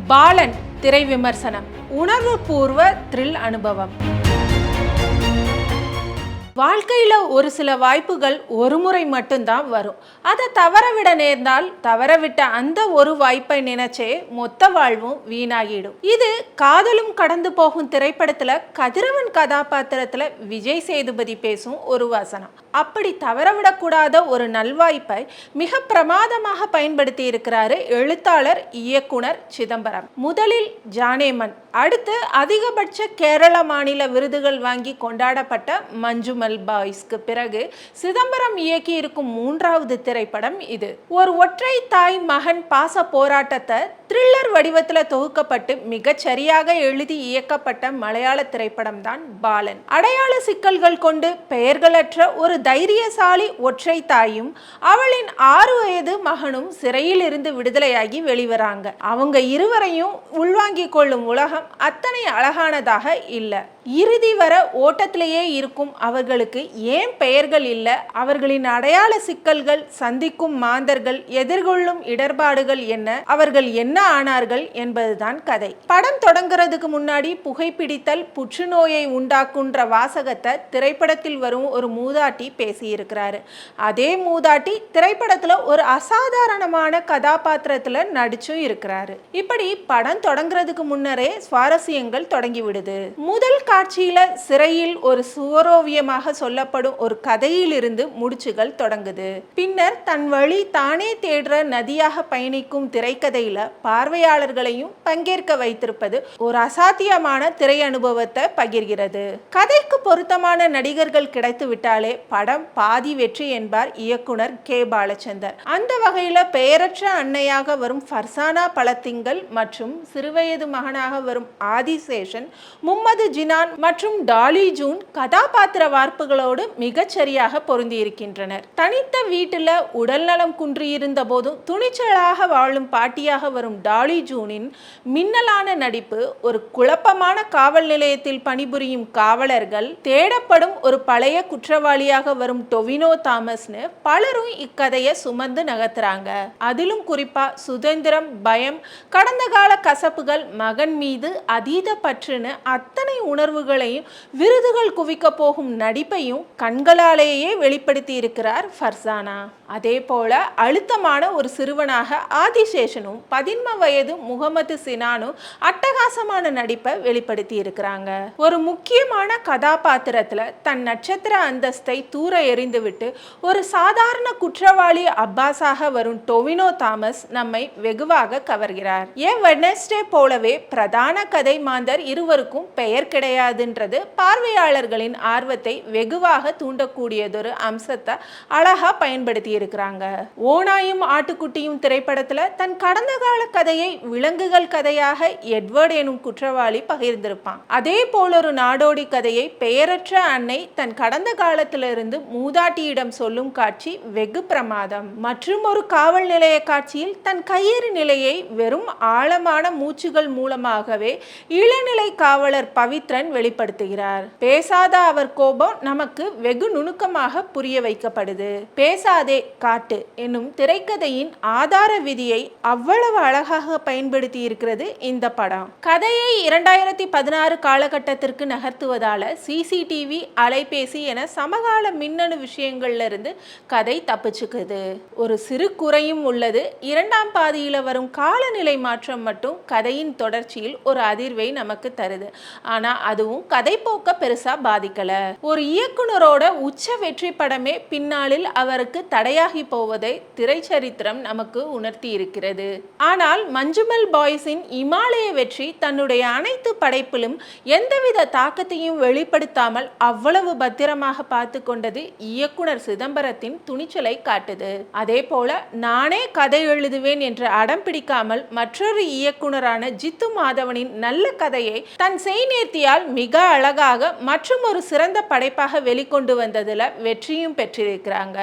பாலன் திரை விமர்சனம். உணர்வுபூர்வ த்ரில் அனுபவம். வாழ்க்கையில் ஒரு சில வாய்ப்புகள் ஒரு முறை மட்டும்தான் வரும். அதை தவறவிட நேர்ந்தால் தவறவிட்ட அந்த ஒரு வாய்ப்பை நினைச்சே மொத்த வாழ்வும் வீணாகிடும். இது காதலும் கடந்து போகும் திரைப்படத்துல கதிரவன் கதாபாத்திரத்துல விஜய் சேதுபதி பேசும் ஒரு வசனம். அப்படி தவறவிடக்கூடாத ஒரு நல்வாய்ப்பை மிக பிரமாதமாக பயன்படுத்தி இருக்கிறாரு எழுத்தாளர் இயக்குனர் சிதம்பரம். முதலில் ஜானேமன், அடுத்து அதிகபட்ச கேரள மாநில விருதுகள் வாங்கி கொண்டாடப்பட்ட மஞ்சுமல் பாய்ஸ்க்கு பிறகு சிதம்பரம் இயக்கி இருக்கும் மூன்றாவது திரைப்படம் இது. ஒரு ஒற்றை தாய் மகன் பாச போராட்டத்தை த்ரில்லர் வடிவத்தில் தொகுக்கப்பட்டு மிகச் சரியாக எழுதி இயக்கப்பட்ட மலையாள திரைப்படம் தான் பாலன். அடையாள சிக்கல்கள் கொண்டு பெயர்களற்ற ஒரு தைரியசாலி ஒற்றை தாயும் அவளின் 6 வயது மகனும் சிறையில் இருந்து விடுதலையாகி வெளிவராங்க. அவங்க இருவரையும் உள்வாங்கிக் கொள்ளும் உலகம் அத்தனை அழகானதாக இல்லை. இறுதி வர ஓட்டத்திலேயே இருக்கும் அவர்களுக்கு ஏன் பெயர்கள் இல்லை, அவர்களின் அடையாள சிக்கல்கள், சந்திக்கும் மாந்தர்கள், எதிர்கொள்ளும் இடர்பாடுகள் என்ன, அவர்கள் என்ன ஆனார்கள் என்பதுதான் கதை. படம் தொடங்குறதுக்கு முன்னாடி புகைப்பிடித்தல் புற்றுநோயை உண்டாக்குன்ற வாசகத்தை திரைப்படத்தில் வரும் ஒரு மூதாட்டி பேசியிருக்கிறாரு. அதே மூதாட்டி திரைப்படத்துல ஒரு அசாதாரணமான கதாபாத்திரத்துல நடிச்சும் இருக்கிறாரு. இப்படி படம் தொடங்குறதுக்கு முன்னரே சுவாரஸ்யங்கள் தொடங்கி விடுது. முதல் காட்சியில சிறையில் ஒரு சுவரோவியமாக சொல்லப்படும் ஒரு கதையிலிருந்து முடிச்சுகள் தொடங்குது. பின்னர் தன் வழி தானே தேடுற நதியாக பயணிக்கும் திரைக்கதையில பார்வையாளர்களையும் பங்கேற்க வைத்திருப்பது ஒரு அசாத்தியமான திரை அனுபவத்தை பகிர்கிறது. கதைக்கு பொருத்தமான நடிகர்கள் கிடைத்து விட்டாலே படம் பாதி வெற்றி என்பார் இயக்குனர் கே பாலச்சந்தர். அந்த வகையில பெயரற்ற அன்னையாக வரும் ஃபர்சானா பலத்திங்கள் மற்றும் சிறுவயது மகனாக வரும் ஆதிசேஷன், மும்மது ஜினான் மற்றும் டாலி ஜூன் கதாபாத்திர வார்ப்புகளோடு மிகச்சரியாக பொருந்தி இருக்கின்றனர். தனித்த வீட்டில் உடல்நலம் குன்றியிருந்த போதும் துணிச்சலாக வாழும் பாட்டியாக வரும் டாலி ஜூனின் மின்னலான நடிப்பு, ஒரு குழப்பமான காவல் நிலையத்தில் பணிபுரியும் காவலர்கள், தேடப்படும் ஒரு பழைய குற்றவாளியாக வரும் டொவினோ தாமஸ்னு பலரும் இக்கதையை சுமந்து நகர்த்துறாங்க. அதிலும் குறிப்பா சுதந்திரம், பயம், கடந்த கால கசப்புகள், மகன் மீது அதீத பற்றுன்னு அத்தனை உணர்வுகளையும் விருதுகள் குவிக்க போகும் நடிப்பையும் கண்களாலேயே வெளிப்படுத்தி இருக்கிறார் ஃபர்சானா. அதே போல அழுத்தமான ஒரு சிறுவனாக ஆதிசேஷனும் 13 வயது முகமது சினானும் அட்டகாசமான நடிப்பை வெளிப்படுத்தி இருக்கிறாங்க. ஒரு முக்கியமான கதாபாத்திரத்துல தன் நட்சத்திர அந்தஸ்தை தூர எறிந்துவிட்டு ஒரு சாதாரண குற்றவாளி அப்பாஸாக வரும் டொவினோ தாமஸ் நம்மை வெகுவாக கவர்கிறார். ஏன் வெட்னஸ்டே போலவே பிரதான கதை மாந்தர் இருவருக்கும் பெயர் கிடையாதுன்றது பார்வையாளர்களின் ஆர்வத்தை வெகுவாக தூண்டக்கூடியதொரு அம்சத்தை அழகா பயன்படுத்தி இருக்கிறாங்க. ஓனாயும் ஆட்டுக்குட்டியும் திரைப்படத்துல தன் கடந்த கால கதையை விலங்குகள் கதையாக எட்வர்ட் எனும் குற்றவாளி பகிர்ந்திருப்பான். அதே போல ஒரு நாடோடி கதையை பெயரற்ற அன்னை தன் கடந்த காலத்திலிருந்து மூதாட்டியிடம் சொல்லும் காட்சி வெகு பிரமாதம். மற்றும் ஒரு காவல் நிலைய காட்சியில் தன் கையெறி நிலையை வெறும் ஆழமான மூச்சுகள் மூலமாகவே இளநிலை காவலர் பவித்ரன் வெளிப்படுத்துகிறார். பேசாத அவர் கோபம் நமக்கு வெகு நுணுக்கமாக புரிய வைக்கப்படுது. பேசாதே காட்டு என்னும் திரைக்கதையின் ஆதார விதியை அவ்வளவு அழகாக பயன்படுத்தி இருக்கிறது இந்த படம். கதையை 2016 காலகட்டத்திற்கு நகர்த்துவதால சிசிடிவி, அலைபேசி என சமகால மின்னணு விஷயங்கள்ல இருந்து கதை தப்பிச்சுக்குது. ஒரு சிறு குறையும் உள்ளது. இரண்டாம் பாதியில வரும் காலநிலை மாற்றம் மட்டும் கதையின் தொடர்ச்சியில் ஒரு அதிர்வை நமக்கு தருது. ஆனா அதுவும் கதை போக்க பெருசா பாதிக்கல. ஒரு இயக்குனரோட உச்ச வெற்றி படமே பின்னாளில் அவருக்கு தடையாகி போவதை திரைச்சரித்திரம் நமக்கு உணர்த்தி இருக்கிறது. ஆனால் மஞ்சுமல் பாய்ஸின் இமாலய வெற்றி தன்னுடைய அனைத்து படைப்பிலும் எந்தவித தாக்கத்தையும் வெளிப்படுத்தாமல் அவ்வளவு பத்திரமாக பார்த்து கொண்டது இயக்குனர் சிதம்பரத்தின் துணிச்சலை காட்டுது. அதே போல நானே கதை எழுதுவேன் என்று அடம் பிடிக்காமல் மற்றொரு இயக்குனரான ஜித்து மாதவனின் நல்ல கதையை தன் செய்நேர்த்தியால் மிக அழகாக மற்றும் ஒரு சிறந்த படைப்பாக வெளிக்கொண்டு வந்ததுல வெற்றியும் பெற்றிருக்கிறாங்க.